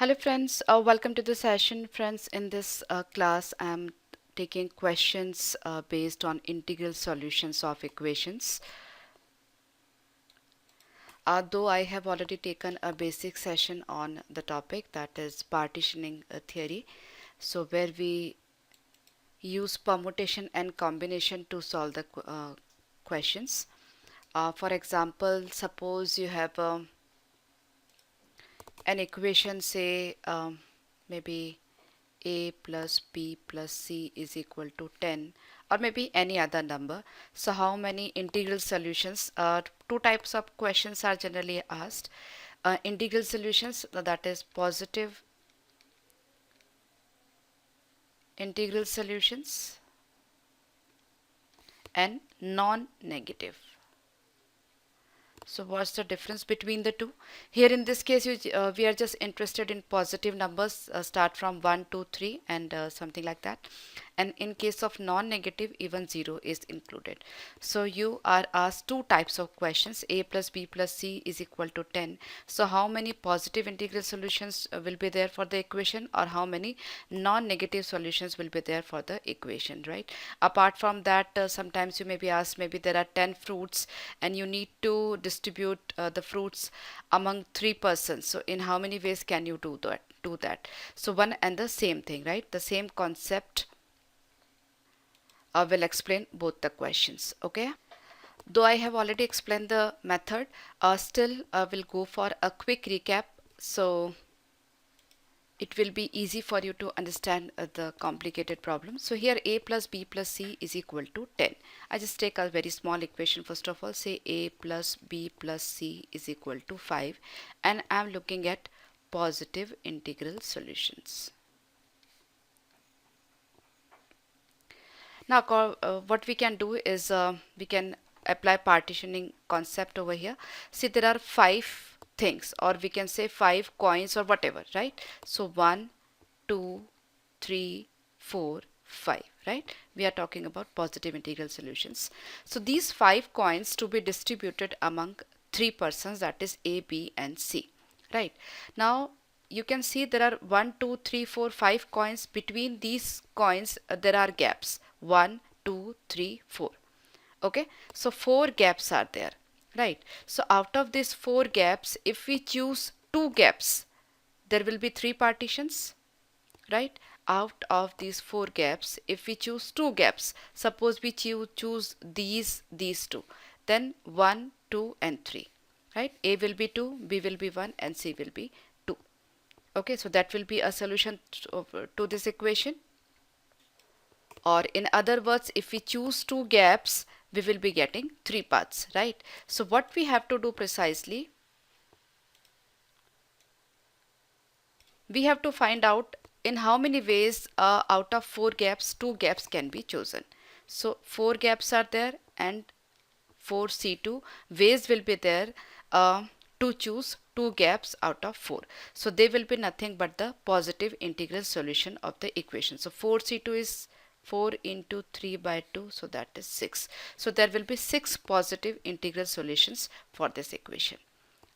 Hello friends, welcome to the session. Friends, in this class I'm taking questions based on integral solutions of equations. Though I have already taken a basic session on the topic, that is partitioning theory, so where we use permutation and combination to solve the questions. For example, suppose you have an equation, say maybe a plus b plus c is equal to 10, or maybe any other number. So how many integral solutions? Two types of questions are generally asked. Integral solutions, that is positive integral solutions, and non-negative. So what's the difference between the two? Here in this case, we are just interested in positive numbers, start from 1, 2, 3 and something like that. And in case of non-negative, even 0 is included. So you are asked two types of questions, a plus b plus c is equal to 10. So how many positive integral solutions will be there for the equation, or how many non-negative solutions will be there for the equation, right? Apart from that, sometimes you may be asked, maybe there are 10 fruits and you need to distribute the fruits among 3 persons. So in how many ways can you do that? So one and the same thing, right? The same concept will explain both the questions. Okay, though I have already explained the method, still we'll go for a quick recap, so it will be easy for you to understand the complicated problem. So here a plus b plus c is equal to 10. I just take a very small equation. First of all, say a plus b plus c is equal to 5, and I'm looking at positive integral solutions. Now what we can do is we can apply partitioning concept over here. See, there are 5 things, or we can say 5 coins or whatever, right? So 1, 2, 3, 4, 5, right? We are talking about positive integral solutions. So these 5 coins to be distributed among 3 persons, that is A, B and C, right? Now you can see there are 1, 2, 3, 4, 5 coins. Between these coins there are gaps, 1, 2, 3, 4. Okay, so 4 gaps are there, right? So out of these 4 gaps, if we choose 2 gaps, there will be 3 partitions, right? Out of these 4 gaps, if we choose 2 gaps, suppose we choose these two, then 1, 2 and 3, right? A will be 2, B will be 1 and C will be 2. Okay, so that will be a solution to this equation. Or in other words, if we choose 2 gaps, we will be getting 3 paths, right? So what we have to do precisely, we have to find out in how many ways out of 4 gaps 2 gaps can be chosen. So 4 gaps are there and 4C2 ways will be there to choose 2 gaps out of 4. So they will be nothing but the positive integral solution of the equation. So 4C2 is 4 into 3 by 2, so that is 6. So there will be 6 positive integral solutions for this equation.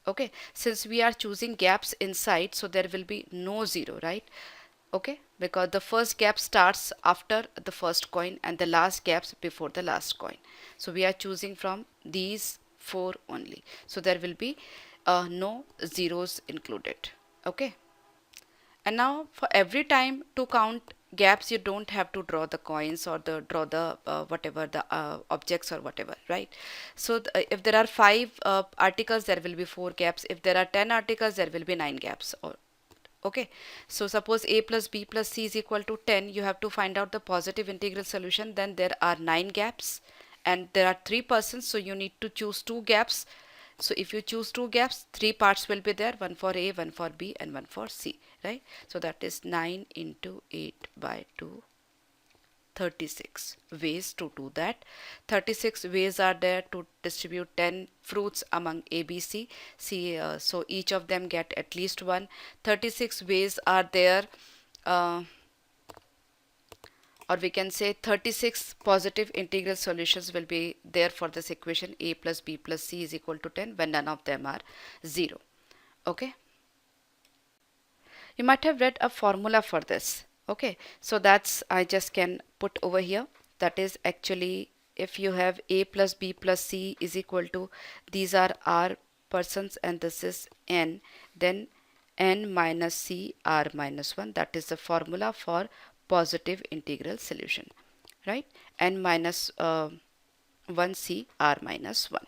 Okay, since we are choosing gaps inside, so there will be no 0, right? Okay, because the first gap starts after the first coin and the last gaps before the last coin. So we are choosing from these 4 only, so there will be no zeros included. Okay, and now for every time to count gaps, you don't have to draw the coins or draw the whatever the objects or whatever, right? So if there are 5 articles, there will be 4 gaps. If there are 10 articles, there will be 9 gaps. Or okay, so suppose a plus b plus c is equal to 10, you have to find out the positive integral solution. Then there are 9 gaps and there are 3 persons, so you need to choose 2 gaps. So if you choose 2 gaps, 3 parts will be there, one for A, one for B and one for C, right? So that is 9 into 8 by 2, 36 ways to do that. 36 ways are there to distribute 10 fruits among A, B, C. So each of them get at least one. 36 ways are there, or we can say 36 positive integral solutions will be there for this equation a plus b plus c is equal to 10 when none of them are 0. Okay. You might have read a formula for this. Okay, so that's I just can put over here. That is actually if you have a plus b plus c is equal to, these are r persons and this is n, then n minus c r minus 1, that is the formula for positive integral solution, right? N minus 1 c r minus 1,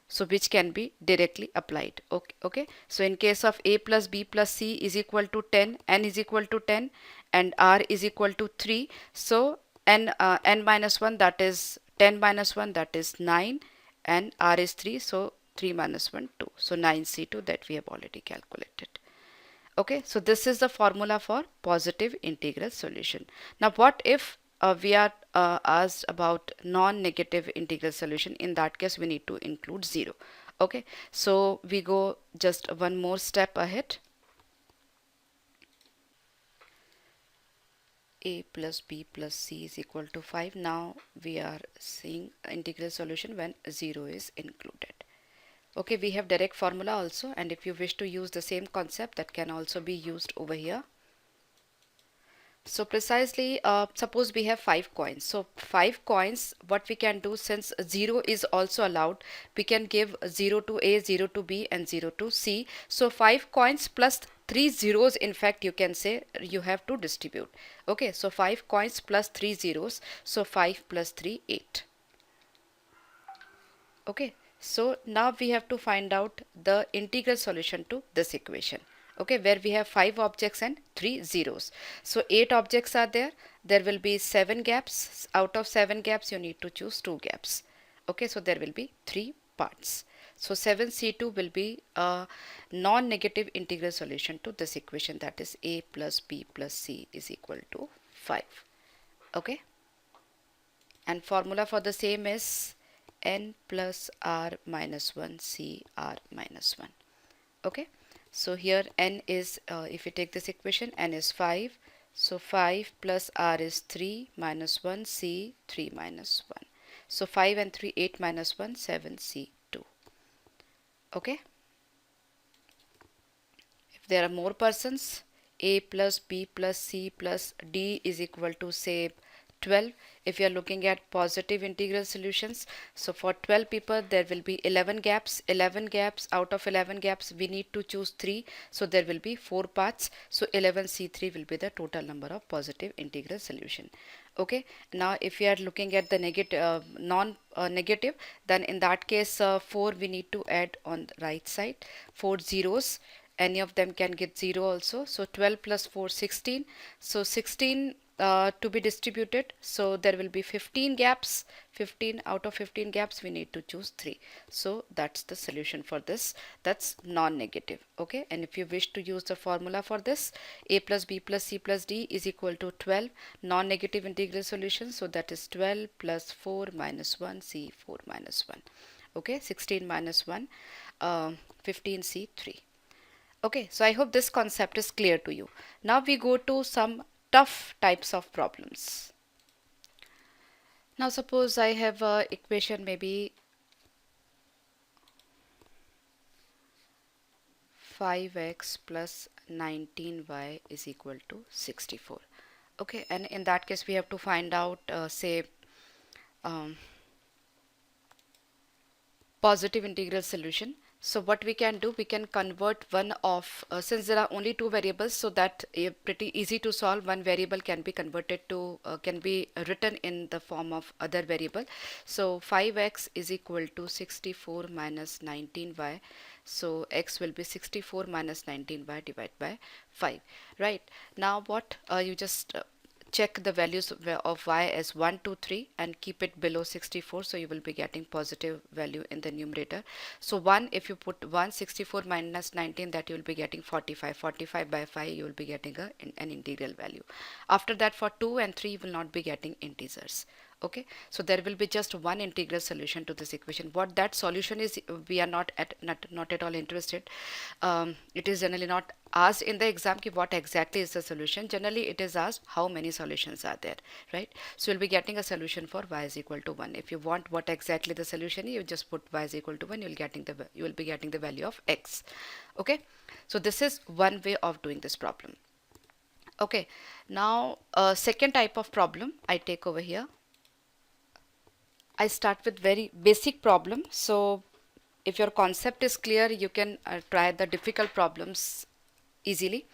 so which can be directly applied. Okay, so in case of a plus b plus c is equal to 10, n is equal to 10 and r is equal to 3, so n minus 1, that is 10 minus 1, that is 9, and r is 3, so 3 minus 1 2, so 9c2 that we have already calculated. Okay, so this is the formula for positive integral solution. Now what if we are asked about non-negative integral solution? In that case we need to include 0. Okay, so we go just one more step ahead. A plus b plus c is equal to 5. Now we are seeing integral solution when 0 is included. Okay, we have direct formula also, and if you wish to use the same concept, that can also be used over here. So precisely, suppose we have 5 coins. So 5 coins, what we can do, since 0 is also allowed, we can give 0 to A, 0 to B and 0 to C. So 5 coins plus 3 zeros, in fact you can say you have to distribute. Okay, so 5 coins plus 3 zeros. So 5 plus 3, 8. Okay, so now we have to find out the integral solution to this equation. Okay, where we have 5 objects and 3 zeros. So 8 objects are there. There will be 7 gaps. Out of 7 gaps, you need to choose 2 gaps. Okay, so there will be 3 parts. So 7c2 will be a non-negative integral solution to this equation, that is a plus b plus c is equal to 5. Okay, and formula for the same is n plus r minus 1 c r minus 1. Okay, so here n is, if you take this equation, n is 5, so 5 plus r is 3 minus 1 c 3 minus 1, so 5 and 3 8 minus 1 7 c2. Okay, if there are more persons, a plus b plus c plus d is equal to, say, 12. If you are looking at positive integral solutions, so for 12 people there will be 11 gaps. 11 gaps, out of 11 gaps we need to choose 3, so there will be 4 parts. So 11c3 will be the total number of positive integral solution. Okay, now if you are looking at the negative, non-negative, then in that case 4 we need to add on the right side. 4 zeros, any of them can get 0 also. So 12 plus 4, 16. So 16 to be distributed, so there will be 15 gaps. 15, out of 15 gaps we need to choose 3, so that's the solution for this. That's non-negative. Okay, and if you wish to use the formula for this, a plus b plus c plus d is equal to 12, non-negative integral solution, so that is 12 plus 4 minus 1 c 4 minus 1. Okay, 16 minus 1, 15 c 3. Okay, so I hope this concept is clear to you. Now we go to some tough types of problems. Now suppose I have a equation, maybe 5x plus 19y is equal to 64. Okay, and in that case we have to find out, say, positive integral solution. So what we can do, we can convert one of, since there are only two variables, so that pretty easy to solve. One variable can be converted to, can be written in the form of other variable. So 5x is equal to 64 minus 19y. So x will be 64 minus 19y divided by 5. Right, now what, you just check the values of y as 1, 2, 3 and keep it below 64, so you will be getting positive value in the numerator. So 1, if you put 1, 64 minus 19, that you will be getting 45. 45 by 5 you will be getting an integral value. After that, for 2 and 3 you will not be getting integers. Okay, so there will be just one integral solution to this equation. What that solution is, we are not at all interested. It is generally not asked in the exam ki what exactly is the solution. Generally it is asked how many solutions are there, right? So you'll be getting a solution for y is equal to 1. If you want what exactly the solution is, you just put y is equal to 1, you will be getting the value of x. Okay, So this is one way of doing this problem. Okay, now second type of problem I take over here. I start with very basic problem. So if your concept is clear, you can try the difficult problems easily.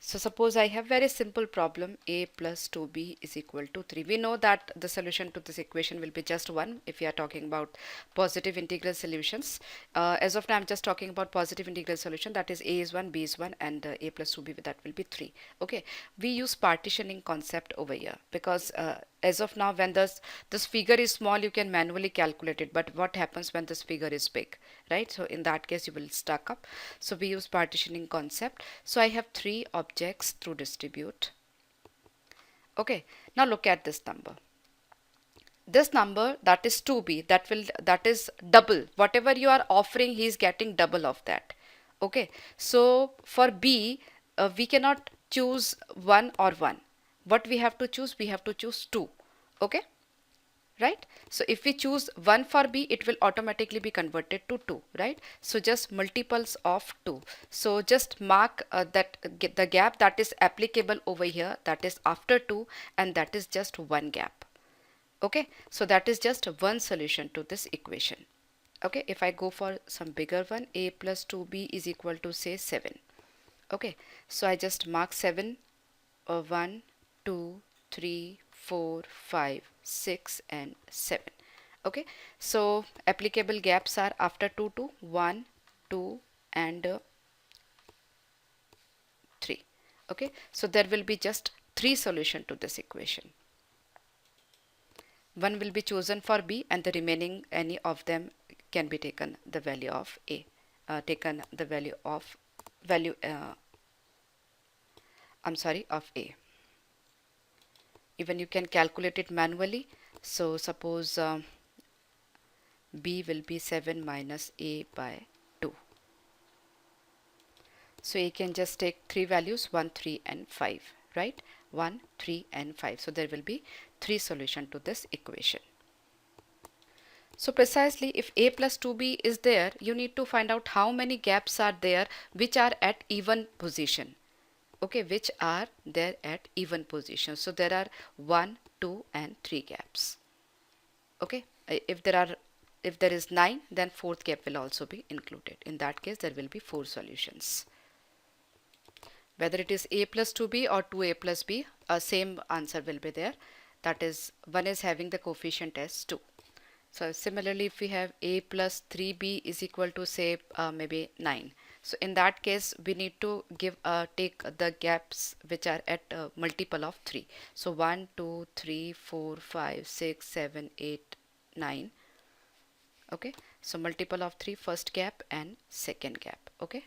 So suppose I have very simple problem, a plus 2b is equal to 3. We know that the solution to this equation will be just 1 if we are talking about positive integral solutions. As of now, I'm just talking about positive integral solution, that is a is 1, b is 1, and a plus 2b, that will be 3. Okay, we use partitioning concept over here because as of now, when this figure is small, you can manually calculate it, but what happens when this figure is big, right? So in that case, you will stuck up. So we use partitioning concept. So I have 3 objects through distribute. Okay, now look at this number. This number, that is 2b, that is double whatever you are offering, he is getting double of that. Okay, so for b, we cannot choose 1 or 1. What we have to choose? We have to choose 2. Okay, right? So if we choose 1 for b, it will automatically be converted to 2, right? So just multiples of 2. So just mark that the gap that is applicable over here, that is after 2, and that is just one gap. Okay, so that is just one solution to this equation. Okay, if I go for some bigger one, a plus 2b is equal to say 7. Okay, so I just mark 7, 1, 2, 3, 4, 5, 6, and 7. Okay, so applicable gaps are after 2 to 1, 2, and 3. Okay, so there will be just 3 solutions to this equation. One will be chosen for b, and the remaining any of them can be taken the value of a, taken the value of of a. Even you can calculate it manually. So suppose b will be 7 minus a by 2. So you can just take 3 values, 1, 3, and 5, right? 1, 3, and 5. So there will be 3 solutions to this equation. So precisely, if a plus 2b is there, you need to find out how many gaps are there which are at even position. Okay, which are there at even position. So there are 1, 2, and 3 gaps. Okay, if there is 9, then fourth gap will also be included. In that case, there will be 4 solutions. Whether it is a plus 2b or 2a plus b, same answer will be there. That is, one is having the coefficient as 2. So similarly, if we have a plus 3b is equal to say maybe 9. So in that case, we need to take the gaps which are at multiple of 3. So 1, 2, 3, 4, 5, 6, 7, 8, 9. Okay, so multiple of 3, first gap and second gap. Okay,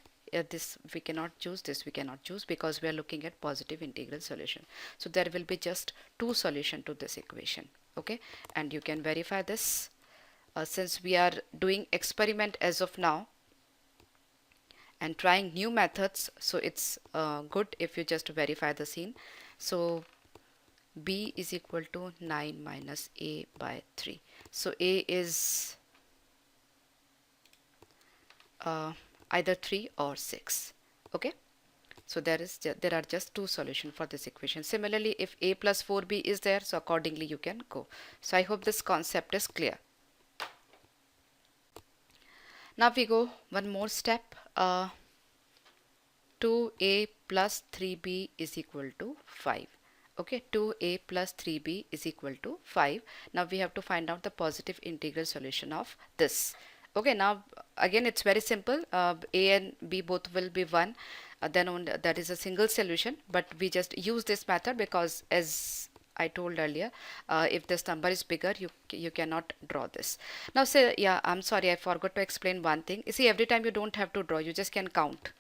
this we cannot choose, this we cannot choose because we are looking at positive integral solution. So there will be just 2 solutions to this equation. Okay, and you can verify this since we are doing experiment as of now and trying new methods, so it's good if you just verify the scene. So b is equal to 9 minus a by 3. So a is either 3 or 6. Okay, so there are just 2 solutions for this equation. Similarly, if a plus 4b is there, so accordingly you can go. So I hope this concept is clear. Now we go one more step. 2a plus 3b is equal to 5. Okay, 2a plus 3b is equal to 5. Now we have to find out the positive integral solution of this. Okay, now again it's very simple. A and b both will be 1. Then that is a single solution, but we just use this method because as I told earlier, if this number is bigger, you cannot draw this. Now say, yeah, I'm sorry, I forgot to explain one thing. You see, every time you don't have to draw, you just can count,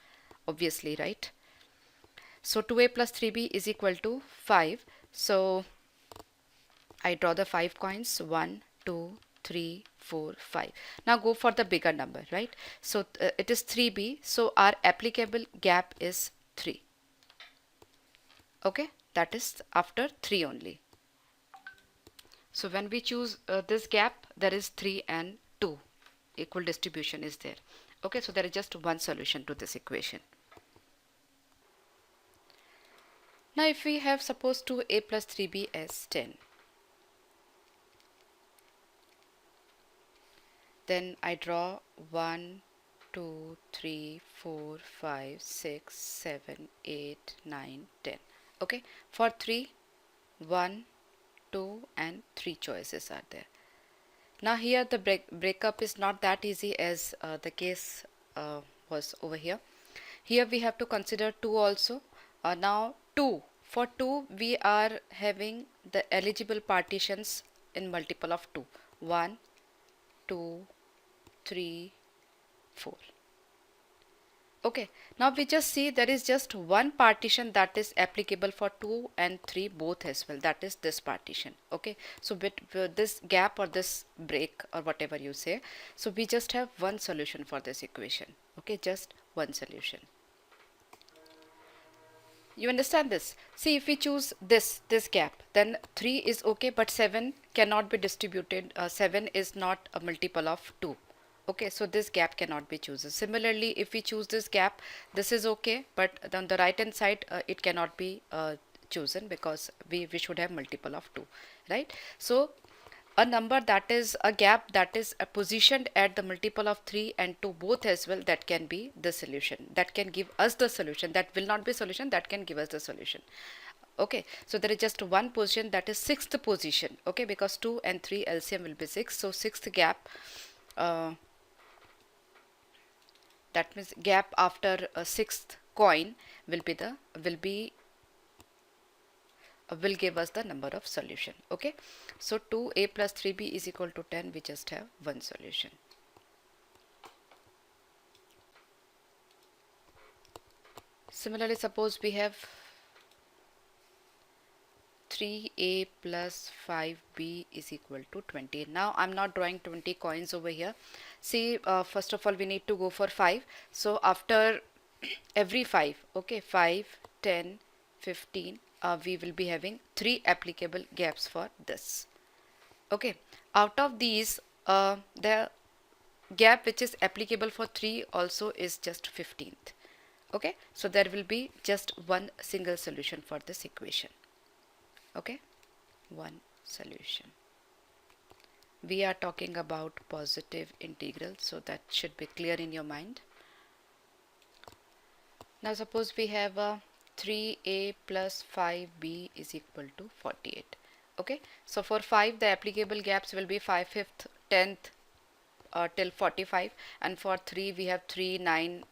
obviously, right? So 2a plus 3b is equal to 5. So I draw the 5 coins, 1, 2, 3, 4, 5. Now go for the bigger number, right? So it is 3b. So our applicable gap is 3. Okay, that is after 3 only. So when we choose this gap, there is 3 and 2. Equal distribution is there. Okay, so there is just one solution to this equation. Now if we have suppose 2a plus 3b as 10, then I draw 1, 2, 3, 4, 5, 6, 7, 8, 9, 10. Okay, for 3, 1, 2 and 3 choices are there. Now here the breakup is not that easy as the case was over here. Here we have to consider 2 also. Now 2, for 2 we are having the eligible partitions in multiple of 2. 1, 2, 3, 4. Okay, now we just see there is just one partition that is applicable for 2 and 3 both as well, that is this partition. Okay, so with this gap or this break or whatever you say, so we just have one solution for this equation. Okay, just one solution. You understand this? See, if we choose this gap, then 3 is okay, but 7 cannot be distributed. 7 is not a multiple of 2. Okay, so this gap cannot be chosen. Similarly, if we choose this gap, this is okay, but on the right hand side, it cannot be chosen because we should have multiple of 2, right? So a number that is a gap that is positioned at the multiple of 3 and 2 both as well, that can be the solution, that can give us the solution. That will not be solution, that can give us the solution. Okay, so there is just one position, that is sixth position. Okay, because 2 and 3 LCM will be 6, so sixth gap, that means gap after a sixth coin will be will give us the number of solution. Okay, so 2a plus 3b is equal to 10. We just have one solution. Similarly, suppose we have 3a plus 5b is equal to 20. Now I'm not drawing 20 coins over here. See, first of all we need to go for 5. So after every 5, okay, 5, 10, 15, we will be having 3 applicable gaps for this. Okay, out of these, the gap which is applicable for 3 also is just 15th. Okay, so there will be just one single solution for this equation. Okay, one solution. We are talking about positive integral, so that should be clear in your mind. Now suppose we have a 3a plus 5b is equal to 48. Okay, so for 5 the applicable gaps will be 5, 5th, 10th till 45, and for 3 we have 3, 9,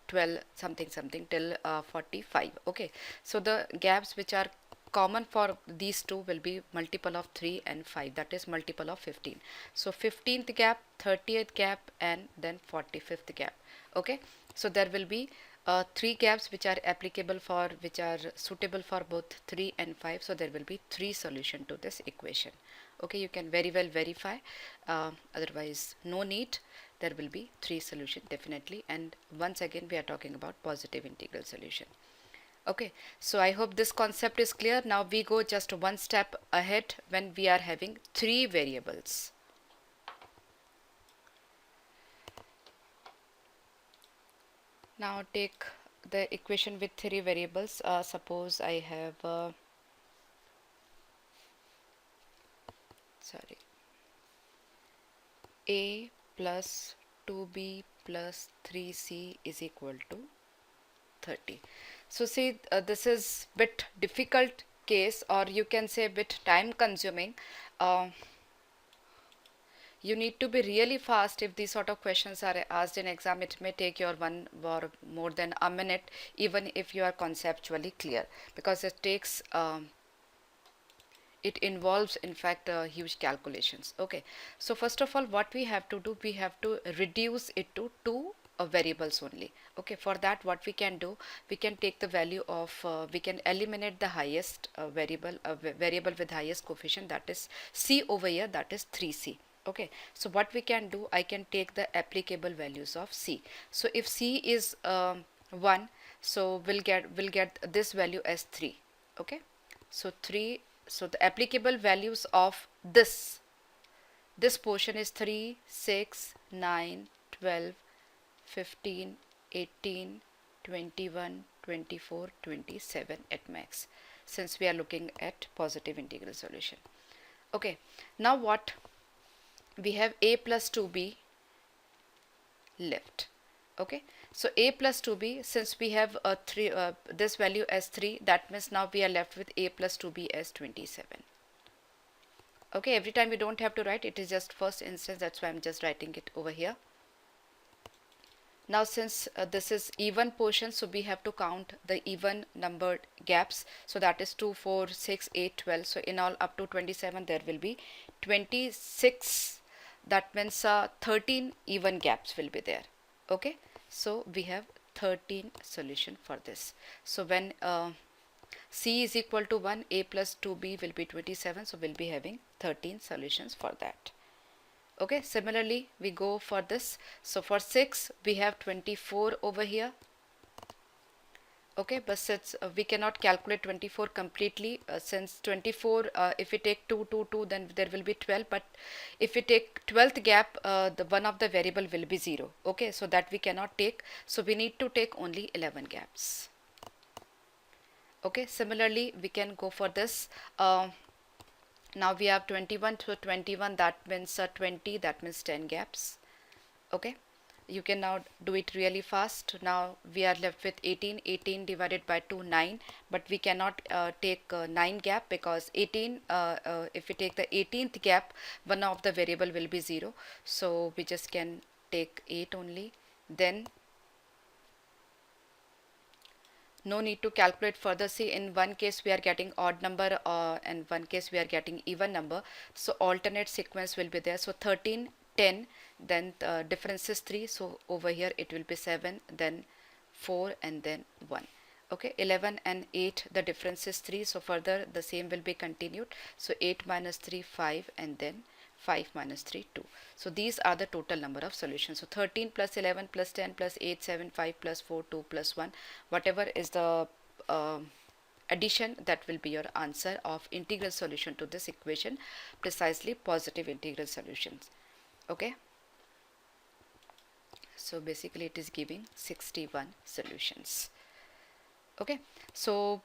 12 something something till 45. Okay, so the gaps which are common for these two will be multiple of 3 and 5, that is multiple of 15. So 15th gap, 30th gap, and then 45th gap. Okay, so there will be 3 gaps which are applicable for, which are suitable for both 3 and 5, so there will be 3 solution to this equation. Okay, you can very well verify, otherwise no need. There will be 3 solution definitely, and once again we are talking about positive integral solution. Okay, so I hope this concept is clear. Now we go just one step ahead when we are having 3 variables. Now take the equation with 3 variables. Suppose I have a plus 2b plus 3c is equal to 30. So see, this is bit difficult case, or you can say bit time consuming. You need to be really fast if these sort of questions are asked in exam. It may take your 1 or more than a minute, even if you are conceptually clear, because it takes it involves in fact huge calculations. Okay, so first of all what we have to do, we have to reduce it to 2 variables only. Okay, for that what we can do, we can take the value of we can eliminate the highest variable with highest coefficient, that is c over here, that is 3c. Okay, so what we can do, I can take the applicable values of c. So if c is 1, so we'll get this value as 3. Okay, so 3, so the applicable values of this portion is 3, 6, 9, 12, 15, 18, 21, 24, 27 at max, since we are looking at positive integral solution. Okay, now what? We have a plus 2b left. Okay, so a plus 2b, since we have a 3 this value as 3, that means now we are left with a plus 2b as 27. Okay, every time we don't have to write, it is just first instance, that's why I'm just writing it over here. Now since this is even portion, so we have to count the even numbered gaps. So that is 2, 4, 6, 8, 12. So in all up to 27 there will be 26. That means 13 even gaps will be there. Okay, so we have 13 solution for this. So when C is equal to 1, A plus 2B will be 27. So we'll be having 13 solutions for that. Okay, similarly we go for this. So for 6 we have 24 over here. Okay, but since we cannot calculate 24 completely, since 24 if we take 2, 2, 2, then there will be 12, but if we take 12th gap, the one of the variable will be 0. Okay, so that we cannot take, so we need to take only 11 gaps. Okay, similarly we can go for this. Now we have 21, so 21, that means 20, that means 10 gaps. Okay, you can now do it really fast. Now we are left with 18. 18 divided by 2, 9, but we cannot take 9 gap, because 18 if we take the 18th gap, one of the variable will be 0, so we just can take 8 only. Then no need to calculate further. See, in one case we are getting odd number, and one case we are getting even number, so alternate sequence will be there. So 13, 10, then the difference is 3, so over here it will be 7, then 4, and then 1. Okay, 11 and 8, the difference is 3, so further the same will be continued. So 8 minus 3, 5, and then 5 minus 3, 2. So these are the total number of solutions. So 13 plus 11 plus 10 plus 8, 7, 5 plus 4, 2 plus 1, whatever is the addition, that will be your answer of integral solution to this equation, precisely positive integral solutions. Okay, so basically it is giving 61 solutions. Okay, so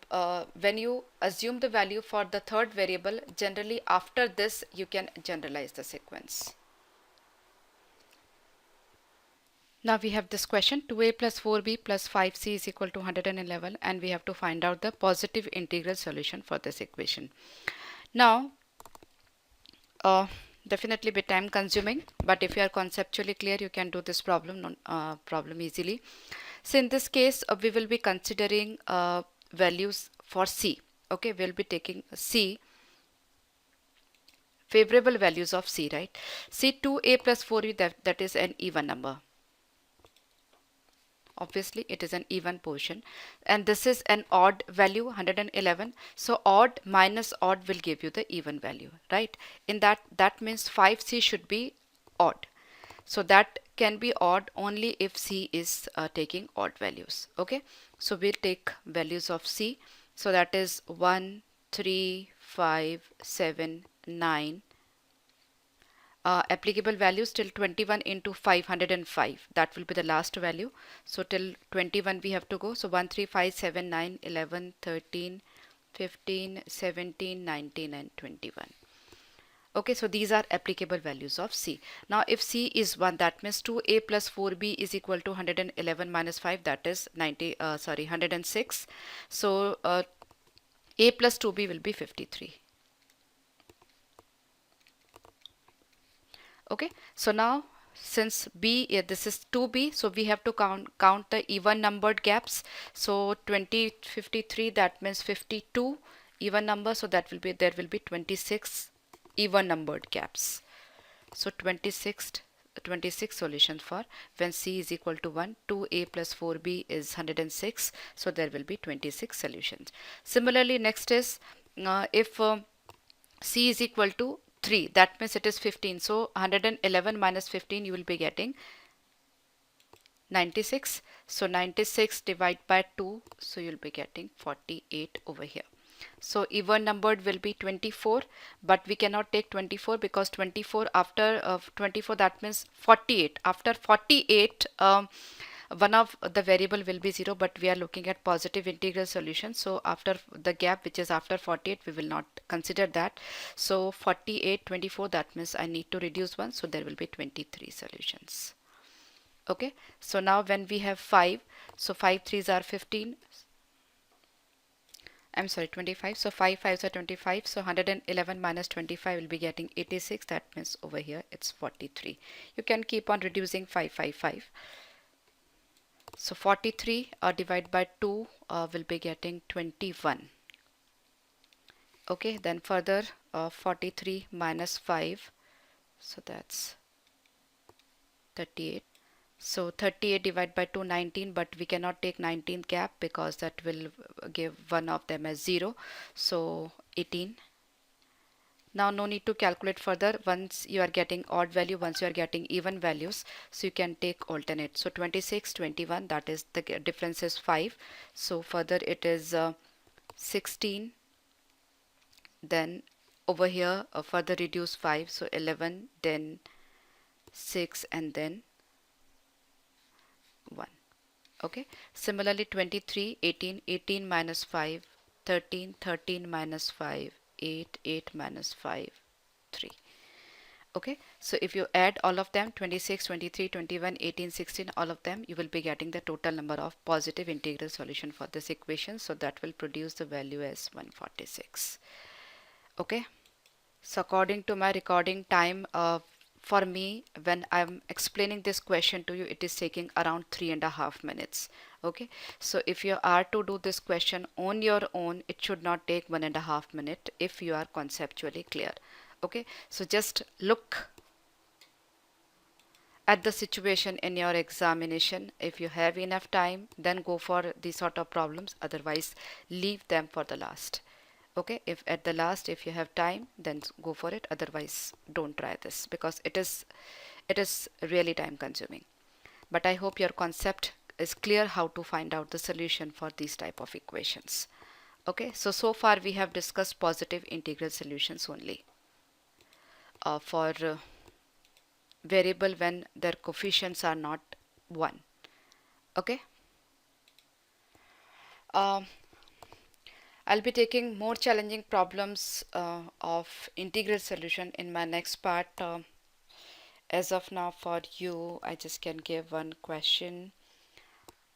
when you assume the value for the third variable, generally after this you can generalize the sequence. Now we have this question, 2a plus 4b plus 5c is equal to 111, and we have to find out the positive integral solution for this equation. Now definitely be time consuming, but if you are conceptually clear, you can do this problem easily. So in this case we will be considering values for C. Okay, we'll be taking C, favorable values of C, right? C 2a plus 4b, that is an even number. Obviously it is an even portion, and this is an odd value, 111. So odd minus odd will give you the even value, right? In that means 5c should be odd. So that can be odd only if C is taking odd values. Okay, so we'll take values of C. So that is 1, 3, 5, 7, 9. Applicable values till 21 into 505, that will be the last value. So till 21 we have to go. So 1, 3, 5, 7, 9, 11, 13, 15, 17, 19, and 21. Okay, so these are applicable values of C. Now if C is 1, that means 2a plus 4b is equal to 111 minus 5, that is 106. So a plus 2b will be 53. Okay, so now since b, this is 2b, so we have to count the even numbered gaps. So 20, 53, that means 52 even number, so that will be, there will be 26 even numbered gaps. So 26 solutions for when C is equal to 1. 2a plus 4b is 106, so there will be 26 solutions. Similarly, next is if C is equal to 3, that means it is 15. So 111 minus 15, you will be getting 96. So 96 divided by 2, so you'll be getting 48 over here. So even numbered will be 24, but we cannot take 24 because 24 after 24, that means 48. After 48, one of the variable will be 0, but we are looking at positive integral solution. So after the gap, which is after 48, we will not consider that. So 48, 24, that means I need to reduce one, so there will be 23 solutions. Okay, so now when we have 5, so 5 threes are 15. I'm sorry, 25. So 5 fives are 25. So 111 minus 25 will be getting 86. That means over here it's 43. You can keep on reducing 5. So 43 divided by 2 will be getting 21. Okay, then further 43 minus 5. So that's 38. So 38 divided by 2, 19, but we cannot take 19th gap because that will give one of them as 0. So 18. Now no need to calculate further. Once you are getting odd value, once you are getting even values, so you can take alternate. So 26, 21, that is the difference is 5. So further it is 16. Then over here further reduce 5. So 11, then 6, and then 1. Okay, similarly 23, 18, 18 minus 5, 13, 13 minus 5, 8, 8 minus 5, 3. Okay, so if you add all of them, 26, 23, 21, 18, 16, all of them, you will be getting the total number of positive integral solution for this equation. So that will produce the value as 146. Okay, so according to my recording time, for me, when I'm explaining this question to you, it is taking around 3.5 minutes. Okay, so if you are to do this question on your own, it should not take 1.5 minutes if you are conceptually clear. Okay, so just look at the situation in your examination. If you have enough time, then go for these sort of problems. Otherwise, leave them for the last. Okay, if at the last, if you have time, then go for it. Otherwise, don't try this because it is really time consuming. But I hope your concept is clear how to find out the solution for these type of equations. Okay, so far we have discussed positive integral solutions only for variable when their coefficients are not 1. Okay, um, I'll be taking more challenging problems of integral solution in my next part. As of now, for you, I just can give one question.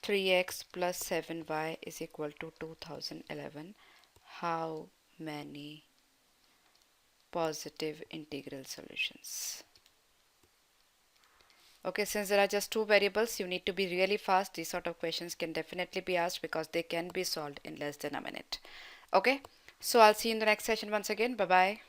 3x plus 7y is equal to 2011. How many positive integral solutions? Okay, since there are just two variables, you need to be really fast. These sort of questions can definitely be asked because they can be solved in less than a minute. Okay, so I'll see you in the next session once again. Bye bye.